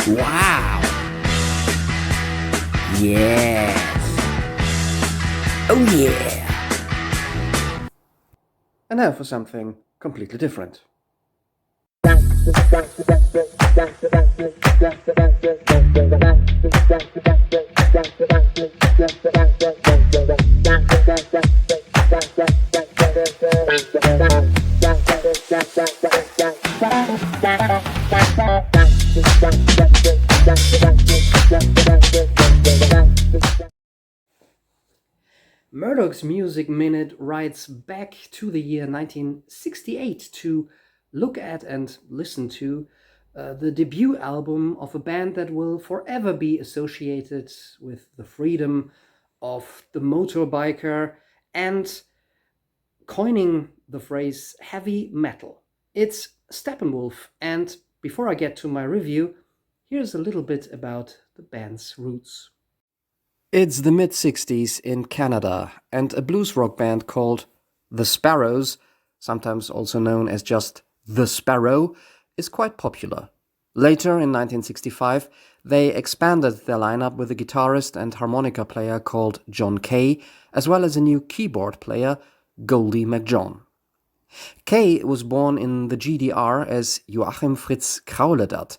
Wow! Yes! Oh yeah! And now for something completely different. Murdock's Music Minute rides back to the year 1968 to look at and listen to the debut album of a band that will forever be associated with the freedom of the motorbiker and coining the phrase heavy metal. It's Steppenwolf, and before I get to my review, here's a little bit about the band's roots. It's the mid-60s in Canada, and a blues rock band called The Sparrows, sometimes also known as just The Sparrow, is quite popular. Later, in 1965, they expanded their lineup with a guitarist and harmonica player called John Kay, as well as a new keyboard player, Goldie McJohn. Kay was born in the GDR as Joachim Fritz Krauledat.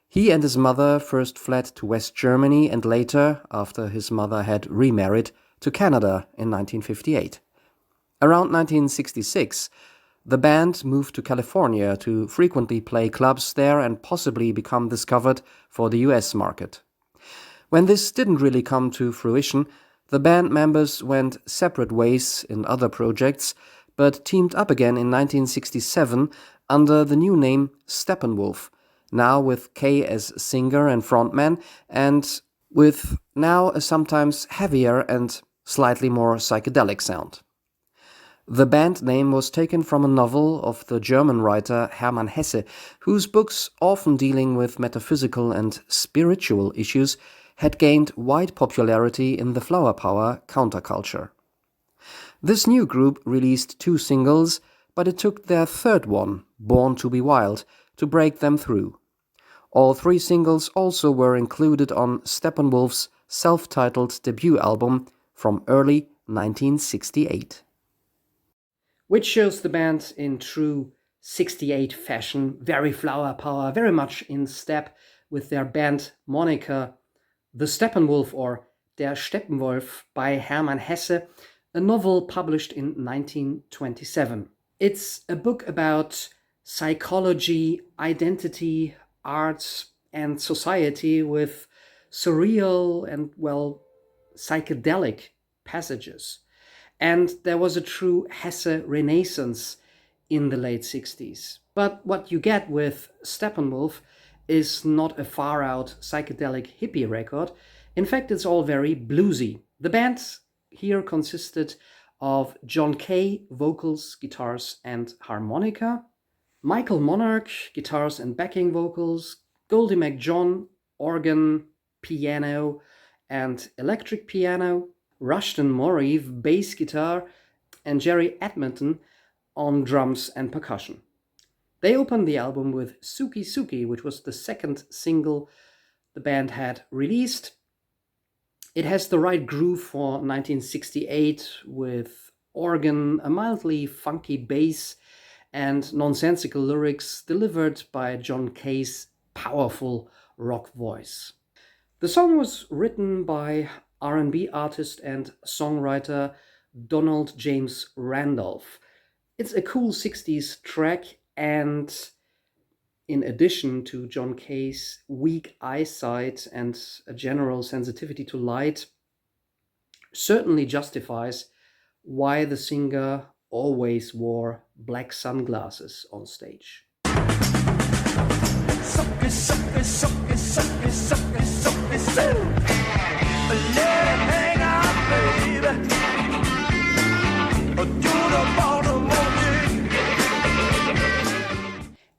He and his mother first fled to West Germany and later, after his mother had remarried, to Canada in 1958. Around 1966, the band moved to California to frequently play clubs there and possibly become discovered for the US market. When this didn't really come to fruition, the band members went separate ways in other projects, but teamed up again in 1967 under the new name Steppenwolf, now with Kay as singer and frontman, and with now a sometimes heavier and slightly more psychedelic sound. The band name was taken from a novel of the German writer Hermann Hesse, whose books, often dealing with metaphysical and spiritual issues, had gained wide popularity in the flower power counterculture. This new group released 2 singles, but it took their third one, Born to be Wild, to break them through. All 3 singles also were included on Steppenwolf's self-titled debut album from early 1968. Which shows the band in true 68 fashion, very flower power, very much in step with their band moniker, The Steppenwolf or Der Steppenwolf by Hermann Hesse, a novel published in 1927. It's a book about psychology, identity, arts, and society with surreal and, well, psychedelic passages. And there was a true Hesse renaissance in the late 60s. But what you get with Steppenwolf is not a far-out psychedelic hippie record. In fact, it's all very bluesy. The band here consisted of John Kay, vocals, guitars, and harmonica, Michael Monarch, guitars and backing vocals, Goldie McJohn, organ, piano, and electric piano, Rushton Moreve, bass guitar, and Jerry Edmonton on drums and percussion. They opened the album with Suki Suki, which was the second single the band had released. It has the right groove for 1968 with organ, a mildly funky bass, and nonsensical lyrics delivered by John Kay's powerful rock voice. The song was written by R&B artist and songwriter Donald James Randolph. It's a cool 60s track, and in addition to John Kay's weak eyesight and a general sensitivity to light, certainly justifies why the singer always wore black sunglasses on stage.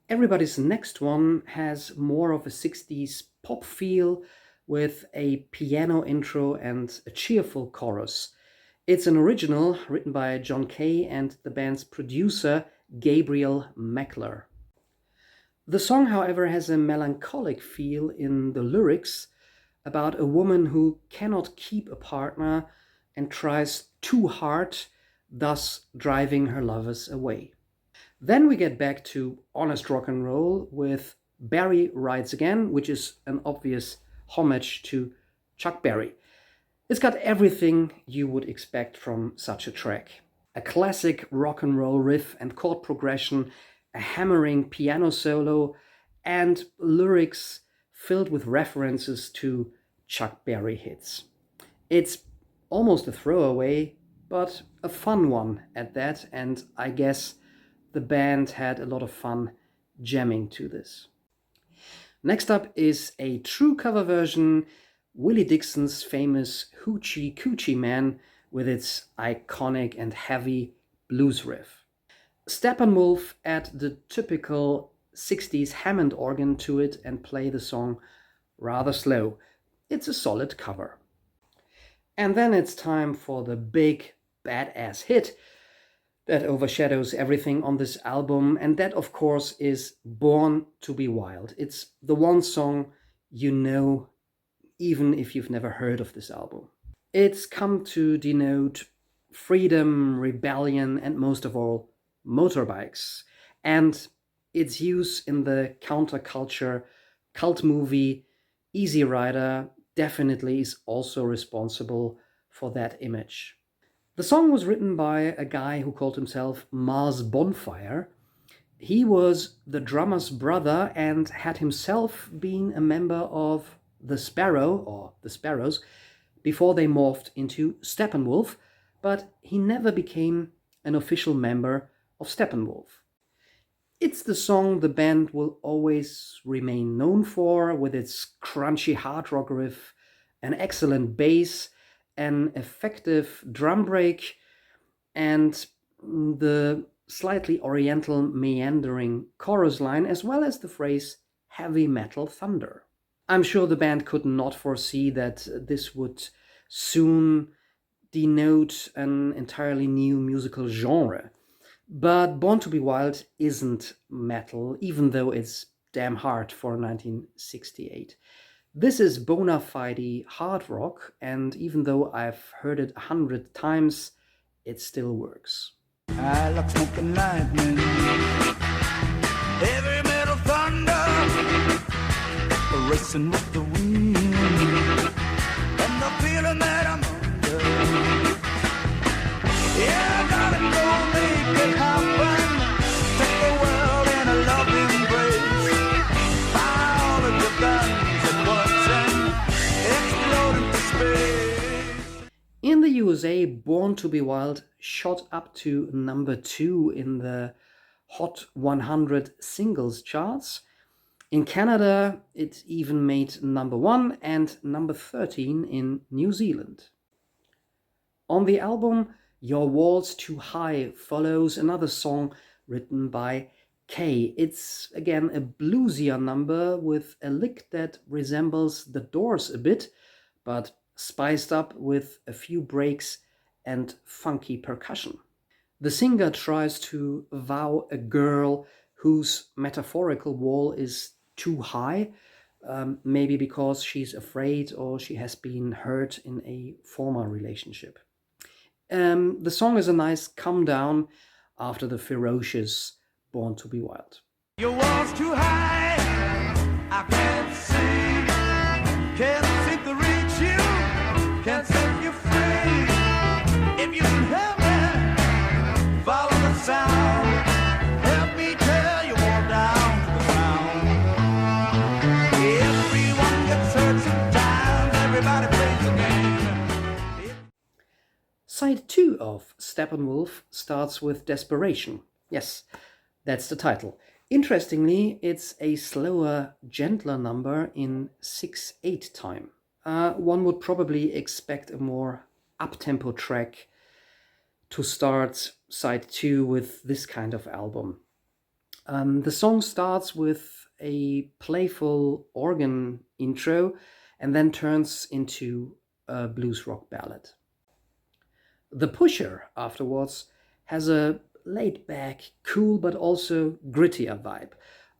Everybody's next one has more of a 60s pop feel with a piano intro and a cheerful chorus. It's an original written by John Kay and the band's producer, Gabriel Meckler. The song, however, has a melancholic feel in the lyrics about a woman who cannot keep a partner and tries too hard, thus driving her lovers away. Then we get back to honest rock and roll with Barry Rides Again, which is an obvious homage to Chuck Berry. It's got everything you would expect from such a track. A classic rock and roll riff and chord progression, a hammering piano solo, and lyrics filled with references to Chuck Berry hits. It's almost a throwaway, but a fun one at that, and I guess the band had a lot of fun jamming to this. Next up is a true cover version, Willie Dixon's famous Hoochie Coochie Man with its iconic and heavy blues riff. Steppenwolf add the typical 60s Hammond organ to it and play the song rather slow. It's a solid cover. And then it's time for the big badass hit that overshadows everything on this album, and that of course is Born to Be Wild. It's the one song you know even if you've never heard of this album. It's come to denote freedom, rebellion, and most of all, motorbikes, and its use in the counterculture cult movie Easy Rider definitely is also responsible for that image. The song was written by a guy who called himself Mars Bonfire. He was the drummer's brother and had himself been a member of the Sparrow, or the Sparrows, before they morphed into Steppenwolf, but he never became an official member of Steppenwolf. It's the song the band will always remain known for, with its crunchy hard rock riff, an excellent bass, an effective drum break, and the slightly oriental meandering chorus line, as well as the phrase heavy metal thunder. I'm sure the band could not foresee that this would soon denote an entirely new musical genre. But Born to Be Wild isn't metal, even though it's damn hard for 1968. This is bona fide hard rock, and even though I've heard it 100 times, it still works. I like smoking lightning, heavy metal thunder, racing with the wind, and the feeling that I'm under. Yeah, I gotta go make it happen, take the world in a loving embrace, fire all of the guns and explode into space. In the USA, Born to Be Wild shot up to number 2 in the Hot 100 singles charts. In Canada, it even made number 1 and number 13 in New Zealand. On the album, Your Wall's Too High follows another song written by Kay. It's again a bluesier number with a lick that resembles The Doors a bit, but spiced up with a few breaks and funky percussion. The singer tries to vow a girl whose metaphorical wall is too high, maybe because she's afraid or she has been hurt in a former relationship. The song is a nice come down after the ferocious Born to Be Wild. Your wall's too high, I can't see, can't seem to reach you, can't set you free. If you can help me, follow the sound, help me tear your wall down to the ground. Everyone gets hurt sometimes, everybody plays the game. Side 2 of Steppenwolf starts with Desperation. Yes, that's the title. Interestingly, it's a slower, gentler number in 6/8 time. One would probably expect a more up-tempo track to start side 2 with this kind of album. The song starts with a playful organ intro and then turns into a blues rock ballad. The Pusher, afterwards, has a laid-back, cool but also grittier vibe.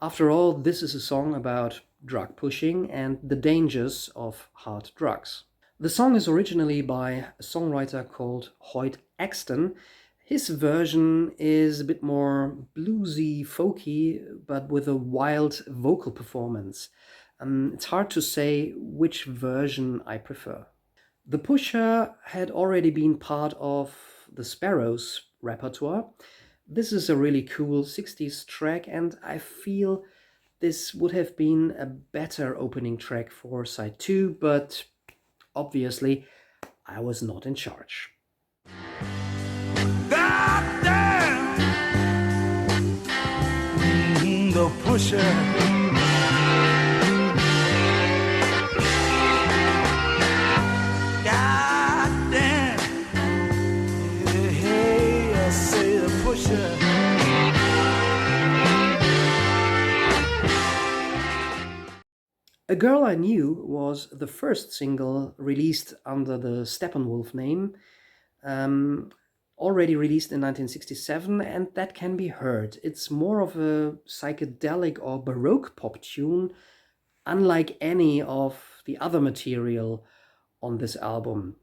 After all, this is a song about drug pushing and the dangers of hard drugs. The song is originally by a songwriter called Hoyt Axton. His version is a bit more bluesy, folky, but with a wild vocal performance. It's hard to say which version I prefer. The Pusher had already been part of the Sparrows repertoire. This is a really cool 60s track, and I feel this would have been a better opening track for side 2, but obviously I was not in charge. God damn, the pusher. A Girl I Knew was the first single released under the Steppenwolf name, already released in 1967, and that can be heard. It's more of a psychedelic or Baroque pop tune, unlike any of the other material on this album.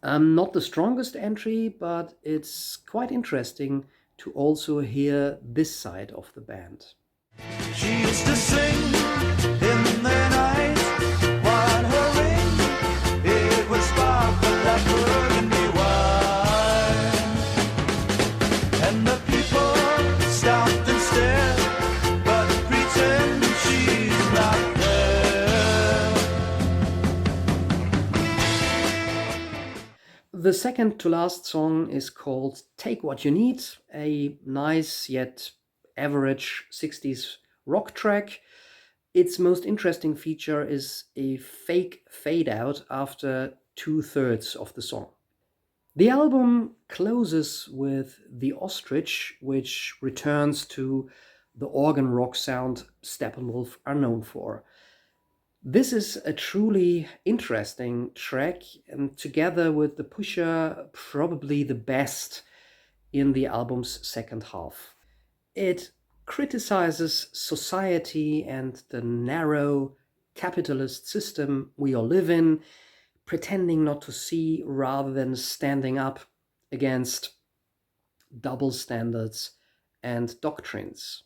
Not the strongest entry, but it's quite interesting to also hear this side of the band. She used to sing in the night while her ring, it would sparkle like burgundy wine. And the people stopped and stared, but pretend she's not there. The second to last song is called Take What You Need, a nice yet average 60s rock track. Its most interesting feature is a fake fade out after 2/3 of the song. The album closes with The Ostrich, which returns to the organ rock sound Steppenwolf are known for. This is a truly interesting track, and together with The Pusher, probably the best in the album's second half. It criticizes society and the narrow capitalist system we all live in, pretending not to see rather than standing up against double standards and doctrines.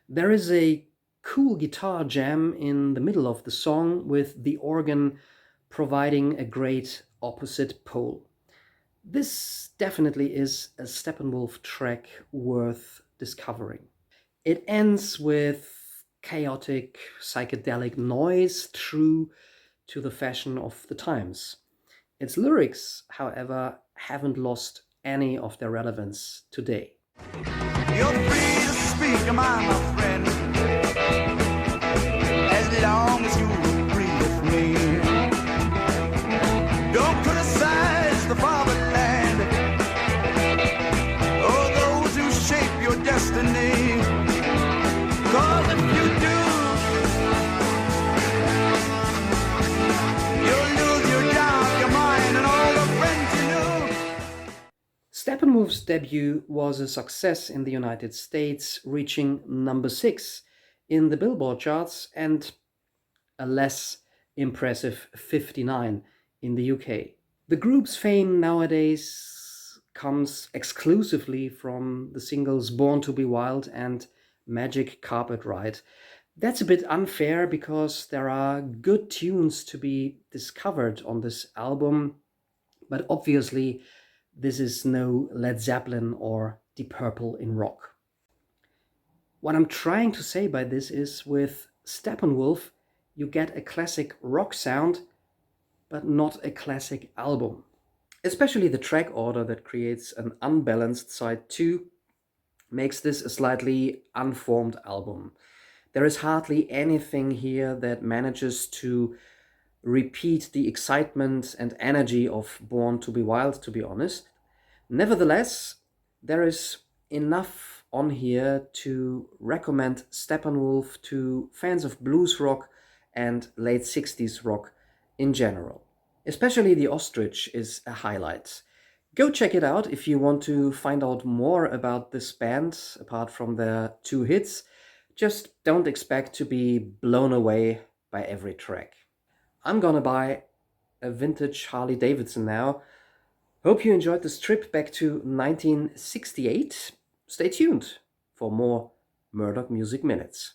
There is a cool guitar jam in the middle of the song, with the organ providing a great opposite pole. This definitely is a Steppenwolf track worth discovering. It ends with chaotic psychedelic noise, true to the fashion of the times. Its lyrics, however, haven't lost any of their relevance today. You're free to speak your mind, my friend, as long as you agree with me. Don't criticize the fatherland or those who shape your destiny, 'cause if you do, you'll lose your job, your mind, and all the friends you knew. Steppenwolf's debut was a success in the United States, reaching number 6 in the Billboard charts and a less impressive 59 in the UK. The group's fame nowadays comes exclusively from the singles Born to Be Wild and Magic Carpet Ride. That's a bit unfair because there are good tunes to be discovered on this album, but obviously this is no Led Zeppelin or Deep Purple in rock. What I'm trying to say by this is, with Steppenwolf, you get a classic rock sound, but not a classic album. Especially the track order that creates an unbalanced side 2 makes this a slightly unformed album. There is hardly anything here that manages to repeat the excitement and energy of Born to Be Wild, to be honest. Nevertheless, there is enough on here to recommend Steppenwolf to fans of blues rock and late 60s rock in general. Especially The Ostrich is a highlight. Go check it out if you want to find out more about this band, apart from their 2 hits. Just don't expect to be blown away by every track. I'm gonna buy a vintage Harley Davidson now. Hope you enjoyed this trip back to 1968. Stay tuned for more Murdock Music Minutes.